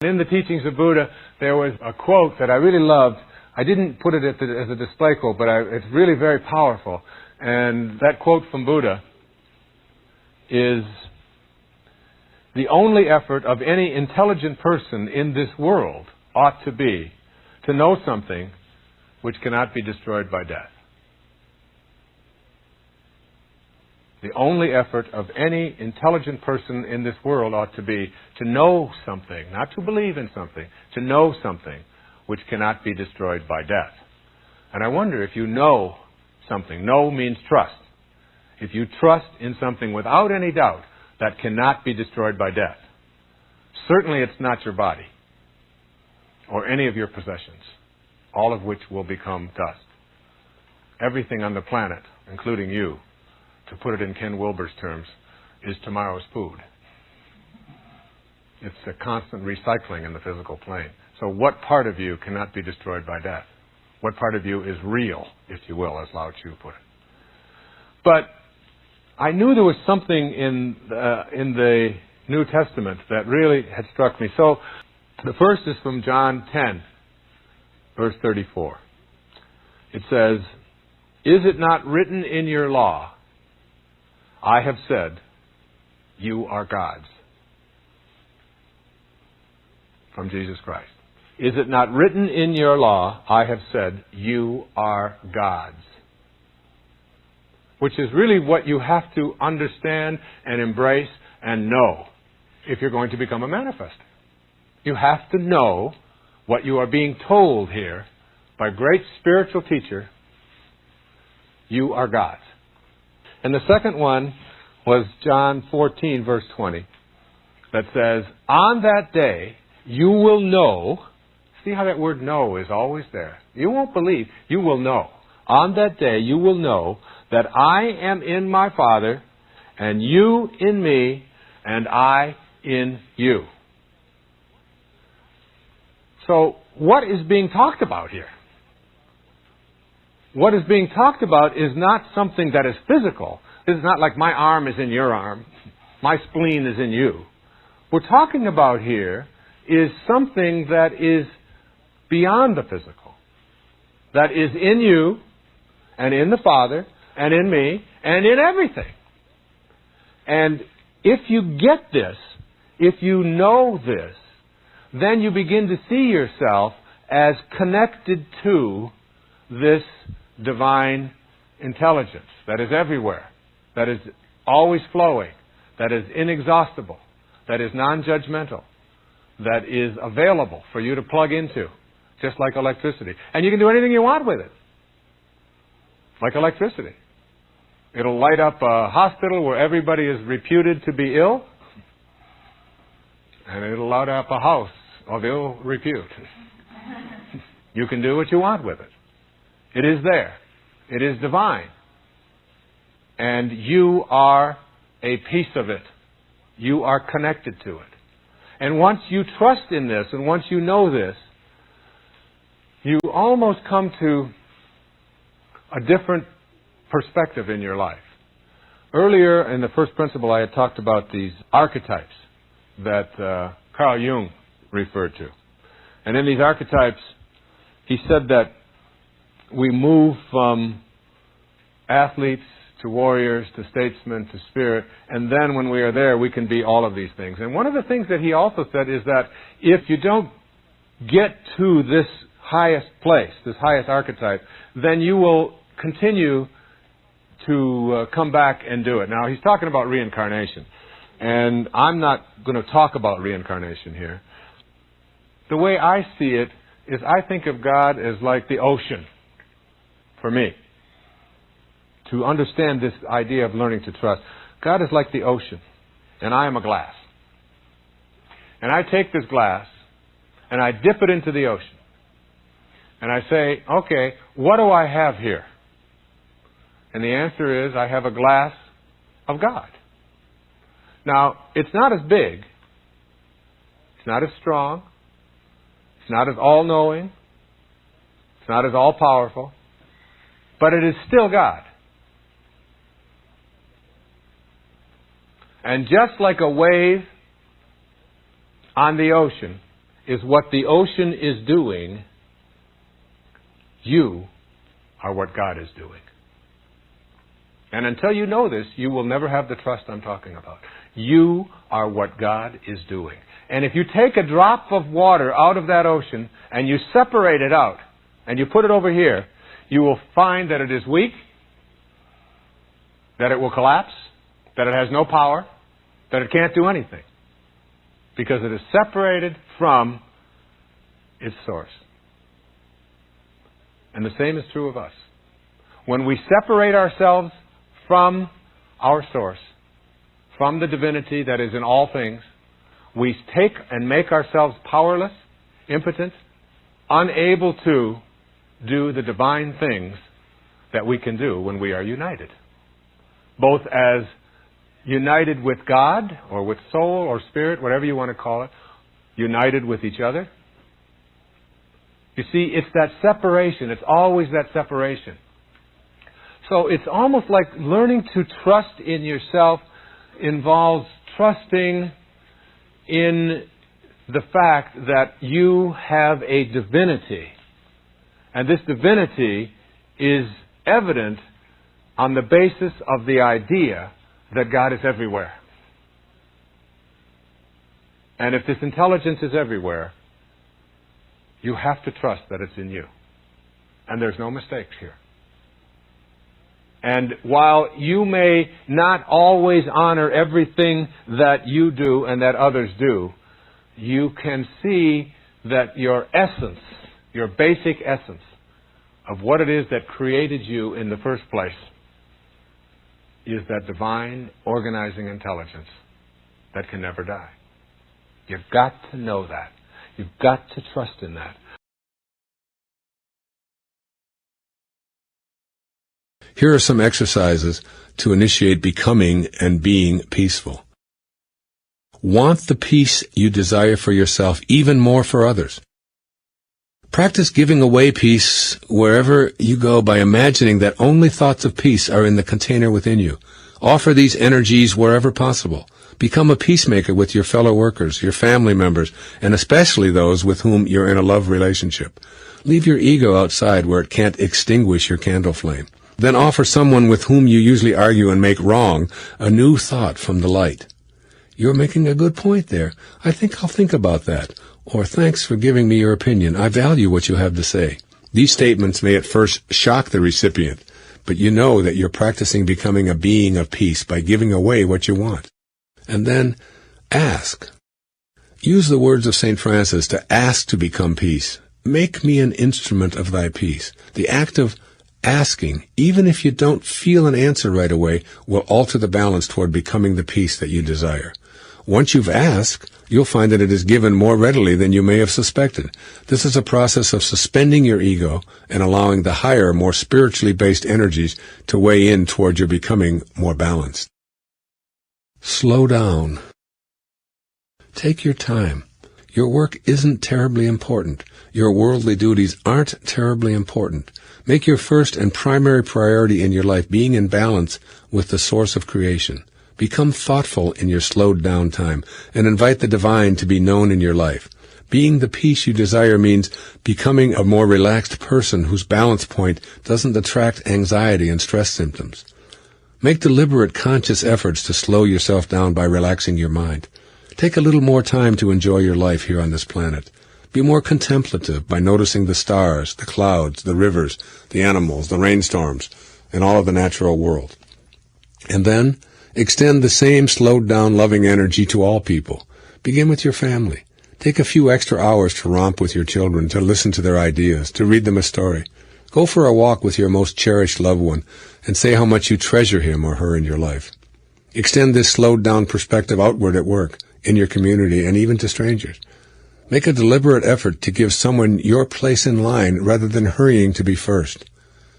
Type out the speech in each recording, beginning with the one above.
In the teachings of Buddha, there was a quote that I really loved. I didn't put it as a display quote, but it's really very powerful. And that quote from Buddha is, "The only effort of any intelligent person in this world ought to be to know something which cannot be destroyed by death." The only effort of any intelligent person in this world ought to be to know something, not to believe in something, to know something which cannot be destroyed by death. And I wonder if you know something. Know means trust. If you trust in something without any doubt that cannot be destroyed by death, certainly it's not your body or any of your possessions, all of which will become dust. Everything on the planet, including you, to put it in Ken Wilber's terms, is tomorrow's food. It's a constant recycling in the physical plane. So what part of you cannot be destroyed by death? What part of you is real, if you will, as Lao Tzu put it? But I knew there was something in the New Testament that really had struck me. So the first is from John 10, verse 34. It says, "Is it not written in your law, I have said, you are gods?" From Jesus Christ. "Is it not written in your law, I have said, you are gods?" Which is really what you have to understand and embrace and know if you're going to become a manifester. You have to know what you are being told here by a great spiritual teacher. You are gods. And the second one was John 14, verse 20, that says, "On that day you will know," see how that word know is always there. You won't believe, you will know. "On that day you will know that I am in my Father, and you in me, and I in you." So what is being talked about here? What is being talked about is not something that is physical. It's not like my arm is in your arm, my spleen is in you. What we're talking about here is something that is beyond the physical, that is in you, and in the Father, and in me, and in everything. And if you get this, if you know this, then you begin to see yourself as connected to this divine intelligence that is everywhere, that is always flowing, that is inexhaustible, that is non-judgmental, that is available for you to plug into, just like electricity. And you can do anything you want with it, like electricity. It'll light up a hospital where everybody is reputed to be ill, and it'll light up a house of ill repute. You can do what you want with it. It is there. It is divine. And you are a piece of it. You are connected to it. And once you trust in this, and once you know this, you almost come to a different perspective in your life. Earlier in the first principle, I had talked about these archetypes that Carl Jung referred to. And in these archetypes, he said that we move from athletes to warriors to statesmen to spirit, and then when we are there, we can be all of these things. And one of the things that he also said is that if you don't get to this highest place, this highest archetype, then you will continue to come back and do it. Now, he's talking about reincarnation, and I'm not going to talk about reincarnation here. The way I see it is I think of God as like the ocean. For me, to understand this idea of learning to trust, God is like the ocean, and I am a glass. And I take this glass, and I dip it into the ocean. And I say, okay, what do I have here? And the answer is, I have a glass of God. Now, it's not as big, it's not as strong, it's not as all-knowing, it's not as all-powerful, but it is still God. And just like a wave on the ocean is what the ocean is doing, you are what God is doing. And until you know this, you will never have the trust I'm talking about. You are what God is doing. And if you take a drop of water out of that ocean and you separate it out and you put it over here, you will find that it is weak, that it will collapse, that it has no power, that it can't do anything. Because it is separated from its source. And the same is true of us. When we separate ourselves from our source, from the divinity that is in all things, we take and make ourselves powerless, impotent, unable to do the divine things that we can do when we are united. Both as united with God, or with soul, or spirit, whatever you want to call it, united with each other. You see, it's that separation. It's always that separation. So it's almost like learning to trust in yourself involves trusting in the fact that you have a divinity. And this divinity is evident on the basis of the idea that God is everywhere. And if this intelligence is everywhere, you have to trust that it's in you. And there's no mistakes here. And while you may not always honor everything that you do and that others do, you can see that your essence, your basic essence of what it is that created you in the first place is that divine organizing intelligence that can never die. You've got to know that. You've got to trust in that. Here are some exercises to initiate becoming and being peaceful. Want the peace you desire for yourself even more for others. Practice giving away peace wherever you go by imagining that only thoughts of peace are in the container within you. Offer these energies wherever possible. Become a peacemaker with your fellow workers, your family members, and especially those with whom you're in a love relationship. Leave your ego outside where it can't extinguish your candle flame. Then offer someone with whom you usually argue and make wrong a new thought from the light. You're making a good point there. I think I'll think about that. Or thanks for giving me your opinion. I value what you have to say. These statements may at first shock the recipient, but you know that you're practicing becoming a being of peace by giving away what you want. And then ask. Use the words of St. Francis to ask to become peace. Make me an instrument of thy peace. The act of asking, even if you don't feel an answer right away, will alter the balance toward becoming the peace that you desire. Once you've asked, you'll find that it is given more readily than you may have suspected. This is a process of suspending your ego and allowing the higher, more spiritually based energies to weigh in toward your becoming more balanced. Slow down. Take your time. Your work isn't terribly important. Your worldly duties aren't terribly important. Make your first and primary priority in your life being in balance with the source of creation. Become thoughtful in your slowed down time and invite the divine to be known in your life. Being the peace you desire means becoming a more relaxed person whose balance point doesn't attract anxiety and stress symptoms. Make deliberate, conscious efforts to slow yourself down by relaxing your mind. Take a little more time to enjoy your life here on this planet. Be more contemplative by noticing the stars, the clouds, the rivers, the animals, the rainstorms, and all of the natural world. And then, extend the same slowed-down, loving energy to all people. Begin with your family. Take a few extra hours to romp with your children, to listen to their ideas, to read them a story. Go for a walk with your most cherished loved one and say how much you treasure him or her in your life. Extend this slowed-down perspective outward at work, in your community, and even to strangers. Make a deliberate effort to give someone your place in line rather than hurrying to be first.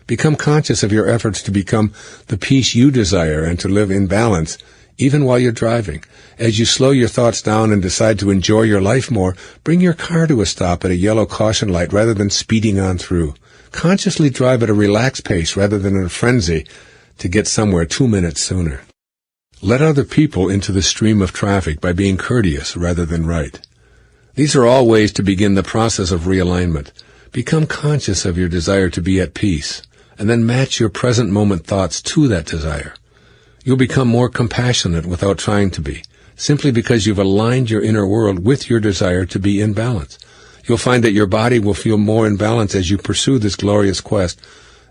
Become conscious of your efforts to become the peace you desire and to live in balance, even while you're driving. As you slow your thoughts down and decide to enjoy your life more, bring your car to a stop at a yellow caution light rather than speeding on through. Consciously drive at a relaxed pace rather than in a frenzy to get somewhere 2 minutes sooner. Let other people into the stream of traffic by being courteous rather than right. These are all ways to begin the process of realignment. Become conscious of your desire to be at peace, and then match your present moment thoughts to that desire. You'll become more compassionate without trying to be, simply because you've aligned your inner world with your desire to be in balance. You'll find that your body will feel more in balance as you pursue this glorious quest,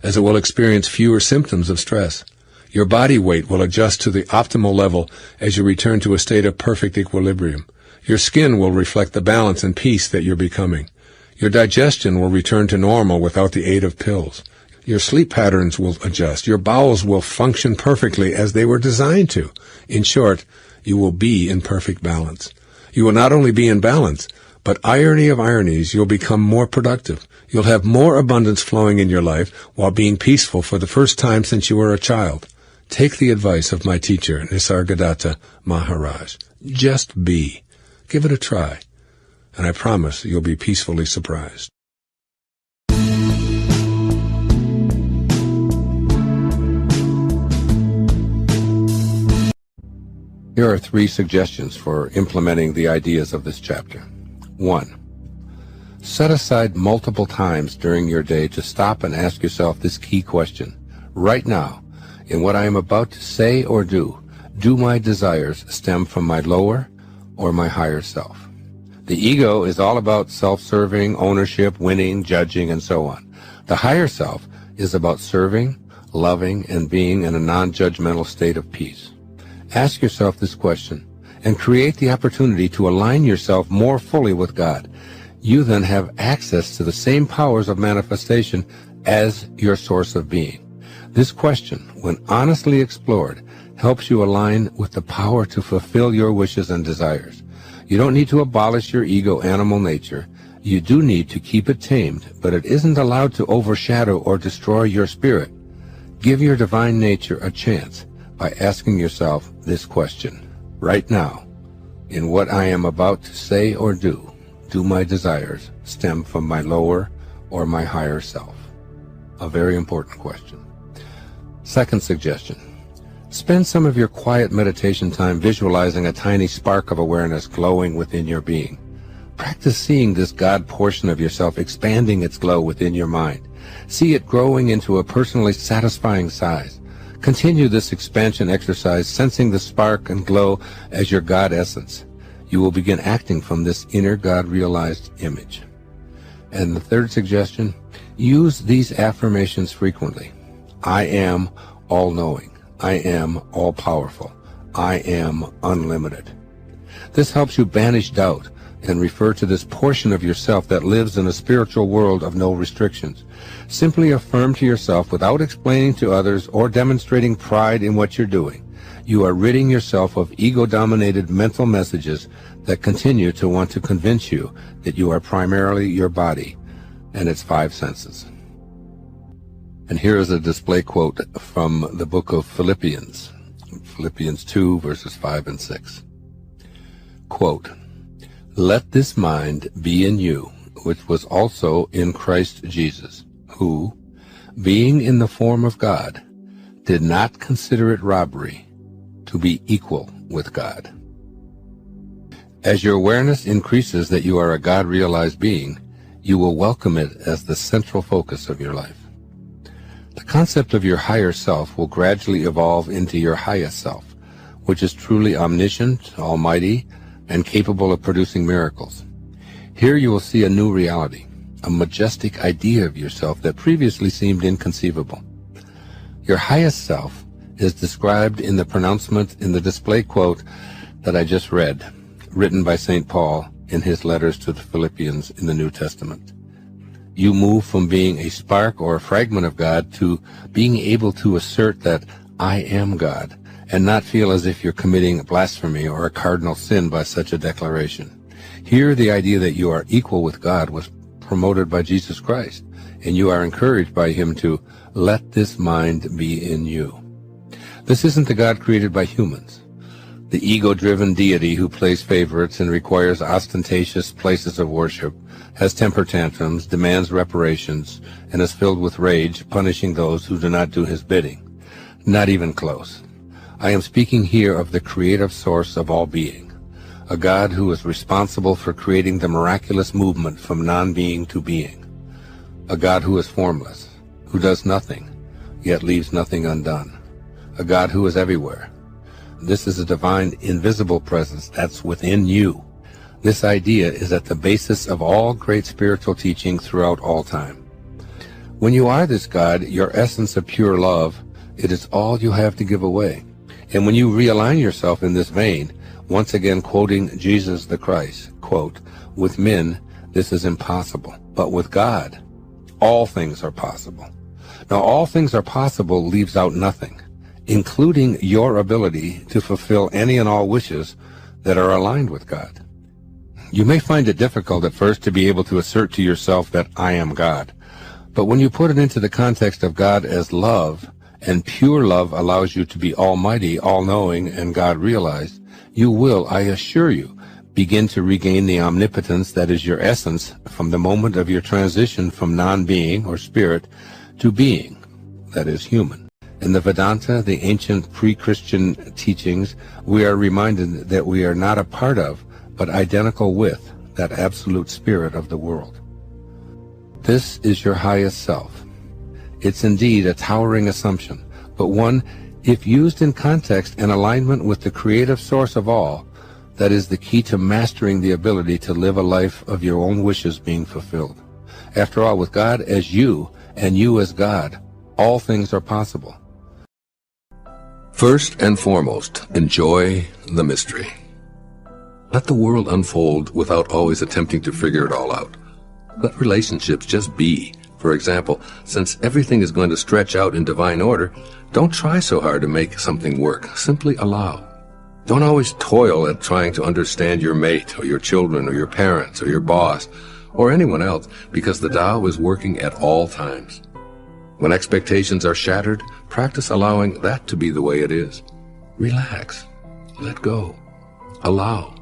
as it will experience fewer symptoms of stress. Your body weight will adjust to the optimal level as you return to a state of perfect equilibrium. Your skin will reflect the balance and peace that you're becoming. Your digestion will return to normal without the aid of pills. Your sleep patterns will adjust. Your bowels will function perfectly as they were designed to. In short, you will be in perfect balance. You will not only be in balance, but irony of ironies, you'll become more productive. You'll have more abundance flowing in your life while being peaceful for the first time since you were a child. Take the advice of my teacher, Nisargadatta Maharaj. Just be. Give it a try, and I promise you'll be peacefully surprised. Here are 3 suggestions for implementing the ideas of this chapter. 1. Set aside multiple times during your day to stop and ask yourself this key question. Right now, in what I am about to say or do my desires stem from my lower or my higher self? The ego is all about self-serving, ownership, winning, judging, and so on. The higher self is about serving, loving, and being in a non-judgmental state of peace. Ask yourself this question and create the opportunity to align yourself more fully with God. You then have access to the same powers of manifestation as your source of being. This question, when honestly explored, helps you align with the power to fulfill your wishes and desires. You don't need to abolish your ego animal nature. You do need to keep it tamed, but it isn't allowed to overshadow or destroy your spirit. Give your divine nature a chance by asking yourself this question. Right now, in what I am about to say or do my desires stem from my lower or my higher self? A very important question. Second suggestion. Spend some of your quiet meditation time visualizing a tiny spark of awareness glowing within your being. Practice seeing this God portion of yourself expanding its glow within your mind. See it growing into a personally satisfying size. Continue this expansion exercise, sensing the spark and glow as your God essence. You will begin acting from this inner God-realized image. And the third suggestion, use these affirmations frequently. I am all-knowing. I am all-powerful. I am unlimited. This helps you banish doubt and refer to this portion of yourself that lives in a spiritual world of no restrictions. Simply affirm to yourself without explaining to others or demonstrating pride in what you're doing. You are ridding yourself of ego-dominated mental messages that continue to want to convince you that you are primarily your body and its 5 senses. And here is a display quote from the book of Philippians, Philippians 2, verses 5 and 6. Quote, "Let this mind be in you, which was also in Christ Jesus, who, being in the form of God, did not consider it robbery to be equal with God." As your awareness increases that you are a God-realized being, you will welcome it as the central focus of your life. The concept of your higher self will gradually evolve into your highest self, which is truly omniscient, almighty, and capable of producing miracles. Here you will see a new reality, a majestic idea of yourself that previously seemed inconceivable. Your highest self is described in the pronouncement in the display quote that I just read, written by St. Paul in his letters to the Philippians in the New Testament. You move from being a spark or a fragment of God to being able to assert that I am God, and not feel as if you're committing blasphemy or a cardinal sin by such a declaration. Here, the idea that you are equal with God was promoted by Jesus Christ, and you are encouraged by him to let this mind be in you. This isn't the God created by humans, the ego-driven deity who plays favorites and requires ostentatious places of worship, has temper tantrums, demands reparations, and is filled with rage, punishing those who do not do his bidding. Not even close. I am speaking here of the creative source of all being, a God who is responsible for creating the miraculous movement from non-being to being, a God who is formless, who does nothing, yet leaves nothing undone, a God who is everywhere. This is a divine invisible presence that's within you. This idea is at the basis of all great spiritual teaching throughout all time. When you are this God, your essence of pure love, it is all you have to give away. And when you realign yourself in this vein, once again quoting Jesus the Christ, quote, "With men, this is impossible, but with God, all things are possible." Now, all things are possible leaves out nothing, including your ability to fulfill any and all wishes that are aligned with God. You may find it difficult at first to be able to assert to yourself that I am God. But when you put it into the context of God as love, and pure love allows you to be almighty, all-knowing, and God-realized, you will, I assure you, begin to regain the omnipotence that is your essence from the moment of your transition from non-being, or spirit, to being, that is human. In the Vedanta, the ancient pre-Christian teachings, we are reminded that we are not a part of, but identical with, that absolute spirit of the world. This is your highest self. It's indeed a towering assumption, but one, if used in context and alignment with the creative source of all, that is the key to mastering the ability to live a life of your own wishes being fulfilled. After all, with God as you, and you as God, all things are possible. First and foremost, enjoy the mystery. Let the world unfold without always attempting to figure it all out. Let relationships just be. For example, since everything is going to stretch out in divine order, don't try so hard to make something work. Simply allow. Don't always toil at trying to understand your mate, or your children, or your parents, or your boss, or anyone else, because the Tao is working at all times. When expectations are shattered, practice allowing that to be the way it is. Relax. Let go. Allow.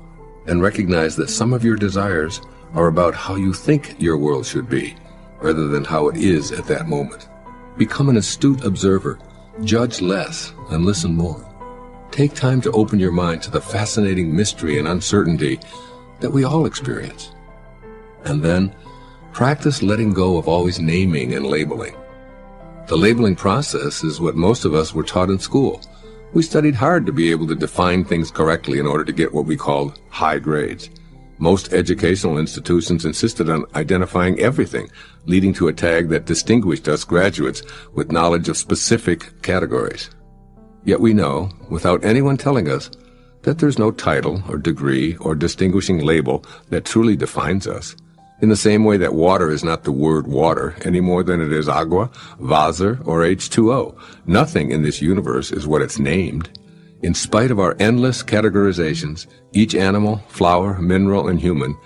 And recognize that some of your desires are about how you think your world should be, rather than how it is at that moment. Become an astute observer. Judge less and listen more. Take time to open your mind to the fascinating mystery and uncertainty that we all experience. And then, practice letting go of always naming and labeling. The labeling process is what most of us were taught in school. We studied hard to be able to define things correctly in order to get what we called high grades. Most educational institutions insisted on identifying everything, leading to a tag that distinguished us graduates with knowledge of specific categories. Yet we know, without anyone telling us, that there's no title or degree or distinguishing label that truly defines us. In the same way that water is not the word water any more than it is agua, Vaser, or H2O. Nothing in this universe is what it's named. In spite of our endless categorizations, each animal, flower, mineral, and human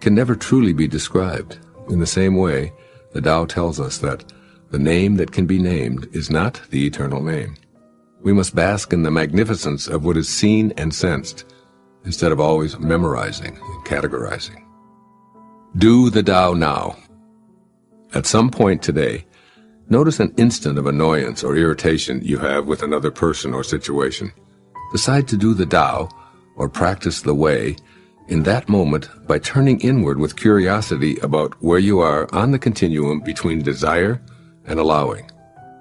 can never truly be described. In the same way, the Tao tells us that the name that can be named is not the eternal name. We must bask in the magnificence of what is seen and sensed, instead of always memorizing and categorizing. Do the Tao now. At some point today, notice an instant of annoyance or irritation you have with another person or situation. Decide to do the Tao, or practice the way, in that moment by turning inward with curiosity about where you are on the continuum between desire and allowing.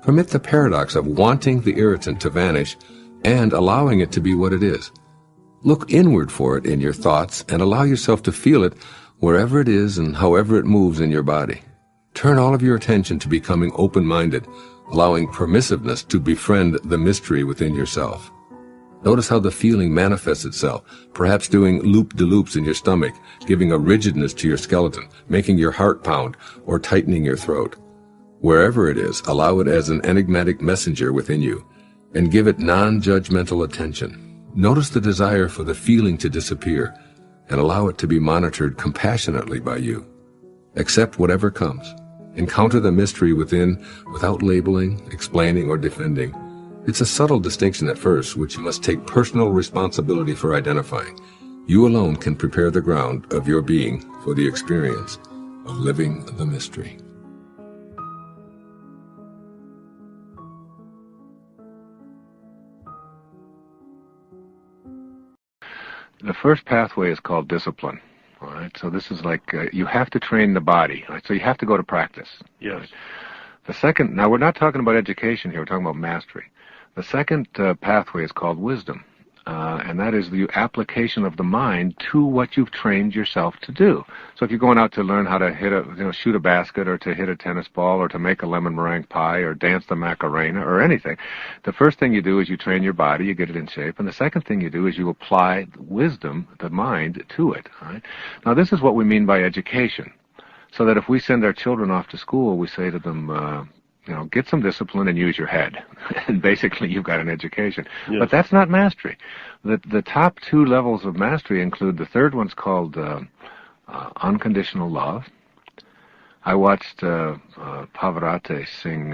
Permit the paradox of wanting the irritant to vanish and allowing it to be what it is. Look inward for it in your thoughts and allow yourself to feel it wherever it is and however it moves in your body. Turn all of your attention to becoming open-minded, allowing permissiveness to befriend the mystery within yourself. Notice how the feeling manifests itself, perhaps doing loop-de-loops in your stomach, giving a rigidness to your skeleton, making your heart pound, or tightening your throat. Wherever it is, allow it as an enigmatic messenger within you, and give it non-judgmental attention. Notice the desire for the feeling to disappear, and allow it to be monitored compassionately by you. Accept whatever comes. Encounter the mystery within without labeling, explaining, or defending. It's a subtle distinction at first, which you must take personal responsibility for identifying. You alone can prepare the ground of your being for the experience of living the mystery. The first pathway is called discipline. All right. So this is like you have to train the body. Right? So you have to go to practice. Yes. Right? The second. Now we're not talking about education here. We're talking about mastery. The second pathway is called wisdom. And that is the application of the mind to what you've trained yourself to do. So if you're going out to learn how to shoot a basket, or to hit a tennis ball, or to make a lemon meringue pie, or dance the Macarena, or anything, the first thing you do is you train your body, you get it in shape, and the second thing you do is you apply wisdom, the mind, to it. Right? Now this is what we mean by education. So that if we send our children off to school, we say to them, get some discipline and use your head. And basically you've got an education. Yes. But that's not mastery. The top two levels of mastery include, the third one's called unconditional love. I watched Pavarotti sing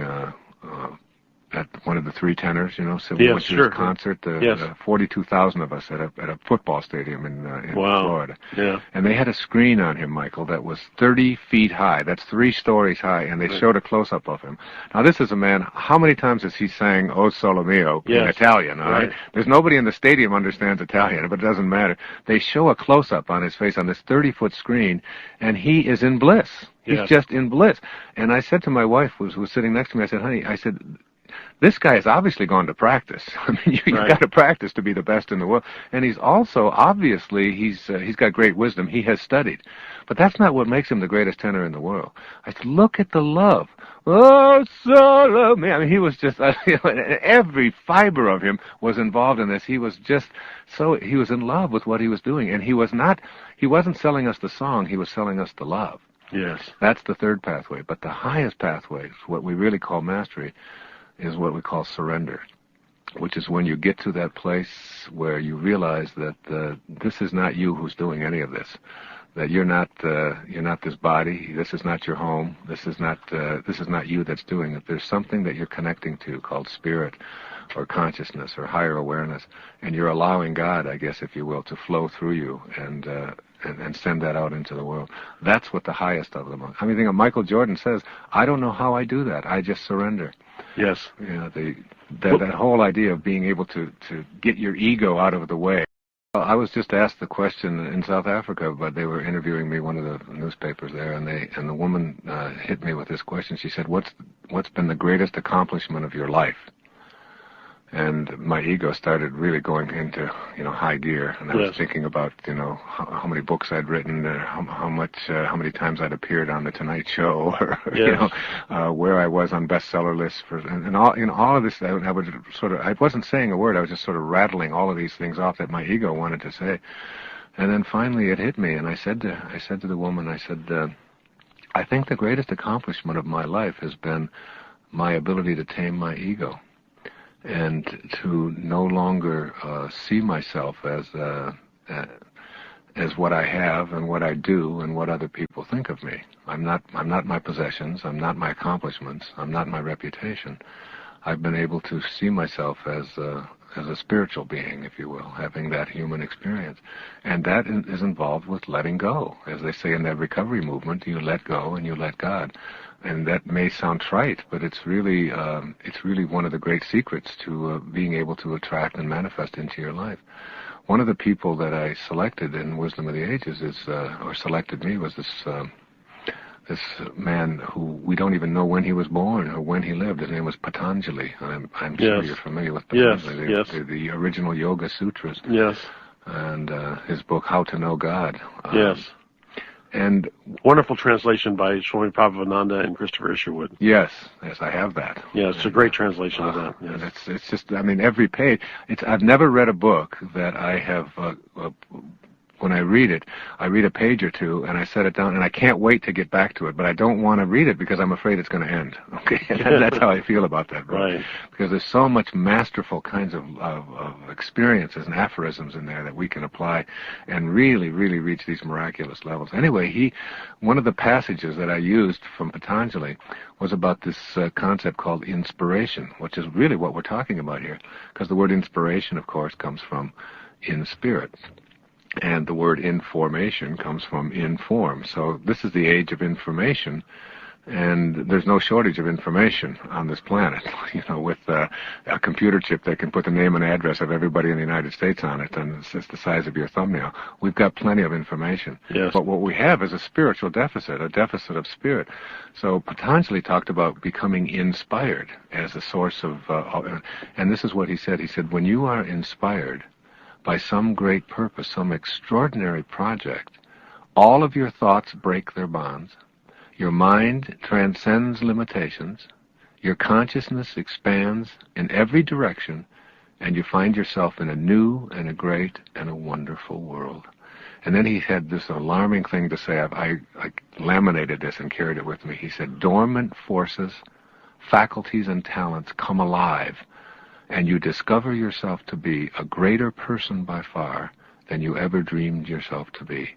at one of the three tenors, Sylvia sure. concert. Yes. 42,000 of us at a football stadium in Wow. Florida. Yeah. And they had a screen on him, Michael, that was 30 feet high. That's 3 stories high, and they showed a close-up of him. Now, this is a man, how many times has he sang O Sole Mio in Italian, all right? There's nobody in the stadium understands Italian, but it doesn't matter. They show a close-up on his face on this 30-foot screen, and he is in bliss. He's just in bliss. And I said to my wife, who was sitting next to me, I said, honey, this guy has obviously gone to practice. I mean, you've got to practice to be the best in the world. And he's also, obviously, he's got great wisdom. He has studied. But that's not what makes him the greatest tenor in the world. I said, look at the love. Oh, solo me. I mean, he was just, every fiber of him was involved in this. He was he was in love with what he was doing. And he wasn't selling us the song, he was selling us the love. Yes. That's the third pathway. But the highest pathway, what we really call mastery, is what we call surrender, which is when you get to that place where you realize that this is not you who's doing any of this, that you're not this body, this is not your home, this is not you that's doing it. There's something that you're connecting to called spirit, or consciousness, or higher awareness, and you're allowing God, I guess, if you will, to flow through you and send that out into the world. That's what the highest of them are. I mean, Michael Jordan says, I don't know how I do that. I just surrender. Yes. That whole idea of being able to get your ego out of the way. I was just asked the question in South Africa, but they were interviewing me, one of the newspapers there, and the woman hit me with this question. She said, what's been the greatest accomplishment of your life? And my ego started really going into, high gear. And I was thinking about, how many books I'd written, how many times I'd appeared on the Tonight Show, or, where I was on bestseller lists and all of this. I would I wasn't saying a word. I was just sort of rattling all of these things off that my ego wanted to say. And then finally it hit me, and I said to the woman, I think the greatest accomplishment of my life has been my ability to tame my ego, and to no longer see myself as what I have and what I do and what other people think of me. I'm not my possessions. I'm not my accomplishments. I'm not my reputation. I've been able to see myself as a spiritual being, if you will, having that human experience, and that is involved with letting go. As they say in that recovery movement, you let go and you let God. And that may sound trite, but it's really one of the great secrets to being able to attract and manifest into your life. One of the people that I selected in Wisdom of the Ages or selected me, was this man who we don't even know when he was born or when he lived. His name was Patanjali. I'm sure you're familiar with Patanjali, the original Yoga Sutras. Yes. And his book, How to Know God. Yes. And wonderful translation by Swami Prabhupada and Christopher Isherwood. Yes, I have that. Yeah, it's a great translation of that. Yes. And it's just, every page. I've never read a book that I have. When I read it, I read a page or two and I set it down, and I can't wait to get back to it. But I don't want to read it because I'm afraid it's going to end. Okay, that's how I feel about that book. Right. Because there's so much masterful kinds of experiences and aphorisms in there that we can apply and really, really reach these miraculous levels. Anyway, one of the passages that I used from Patanjali was about this concept called inspiration, which is really what we're talking about here. Because the word inspiration, of course, comes from in spirit. And the word information comes from inform. So this is the age of information. And there's no shortage of information on this planet. With a computer chip that can put the name and address of everybody in the United States on it, and it's just the size of your thumbnail. We've got plenty of information. Yes. But what we have is a spiritual deficit, a deficit of spirit. So Patanjali talked about becoming inspired as a source of, and this is what he said. He said, when you are inspired by some great purpose, some extraordinary project, all of your thoughts break their bonds. Your mind transcends limitations. Your consciousness expands in every direction, and you find yourself in a new and a great and a wonderful world. And then he had this alarming thing to say. I laminated this and carried it with me. He said, dormant forces, faculties, and talents come alive, and you discover yourself to be a greater person by far than you ever dreamed yourself to be.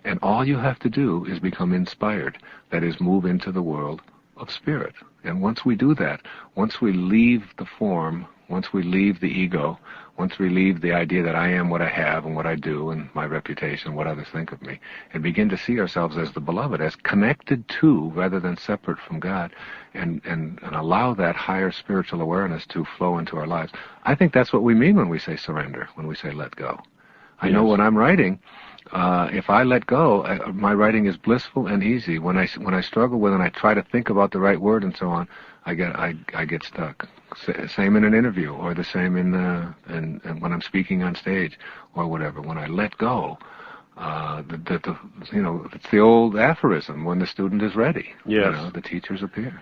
And all you have to do is become inspired, that is, move into the world of spirit. And once we do that, once we leave the form, once we leave the ego, once we leave the idea that I am what I have and what I do and my reputation, what others think of me, and begin to see ourselves as the beloved, as connected to rather than separate from God, and allow that higher spiritual awareness to flow into our lives. I think that's what we mean when we say surrender, when we say let go. I know when I'm writing, if I let go, my writing is blissful and easy. When I struggle with it and I try to think about the right word and so on, I get stuck. Same in an interview, or the same in when I'm speaking on stage, or whatever. When I let go, it's the old aphorism: when the student is ready, yes, the teachers appear.